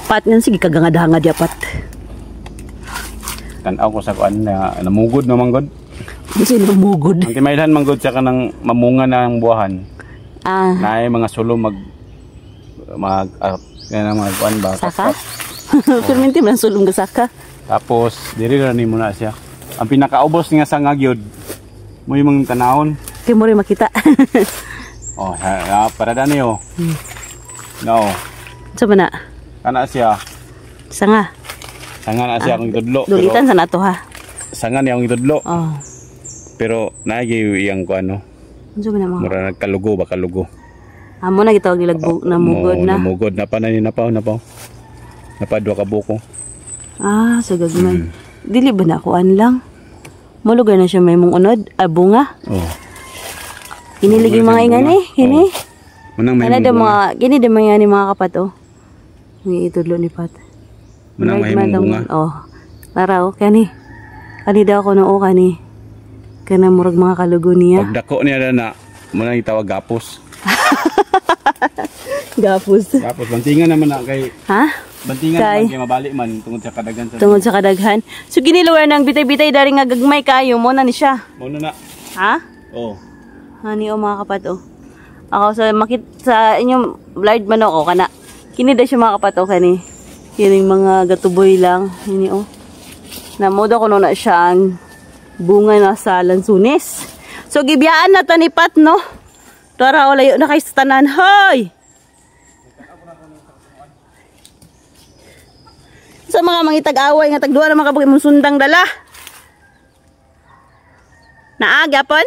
Pat nga sige kagangad-hangad ya pat. Tanaw ko sa kuan na namugod naman god. Kasi namugod. Ang timaylan man god sa kanang mamunga na ang buwahan. Naay mga sulo mga kuan ba? Saka? Perminti man sulong gasaka. Tapos diri ra nimo na siya. Ang pinakaubos nga sa ngagyod mo yung mga tanahon. Kay mo rin makita. Oh, para dani oh. No. Sa mana? Kana siya. Sanga. Sanga na siya akong itudlo. Dulitan sa nato ha. Sanga niya akong itudlo. Oh. Pero naagi iyang ko ano. Unsa man mo? Mura nagkalugo ba kalugo. Amo na gitawag nila namugod na. Namugod na pa na ni napaw. Napadwa ka buko. Sa gagmay. Dili ba na kuan lang? Mulugan na siya may mong unod, bunga. Oh. Kinilig yung mga ingan eh, kini. Manang may mga kini de mga ni mga kapat oh. Ng itudlo ni Pat. Manang may bunga. Oh. Tara oh, kani. Kani daw ko no kani. Kana murag mga kalugo niya. Pag dako niya na, manang itawag gapos. Gapos. Gapos bantingan naman na kay. Ha? Bantingan naman kay mabalik man tungod sa kadaghan sa. Tungod sa kadaghan. So giniluwar ng bitay-bitay dari nga gagmay kayo mo na ni siya. Mo na. Ha? Oh. Hani o mga kapat o. Ako sa makit sa inyong blurred man ako kana. Kini da siya mga kapat o kani. Kining mga gatuboy lang. Hini o. Namoda ko na siya ang bunga na sa lansunis. So gibiyaan na tanipat no. Tara o layo na kay sa tanan. Hoy! Sa mga mangitag-away nga tagduwa na makabugay mong sundang dala. Naagapon?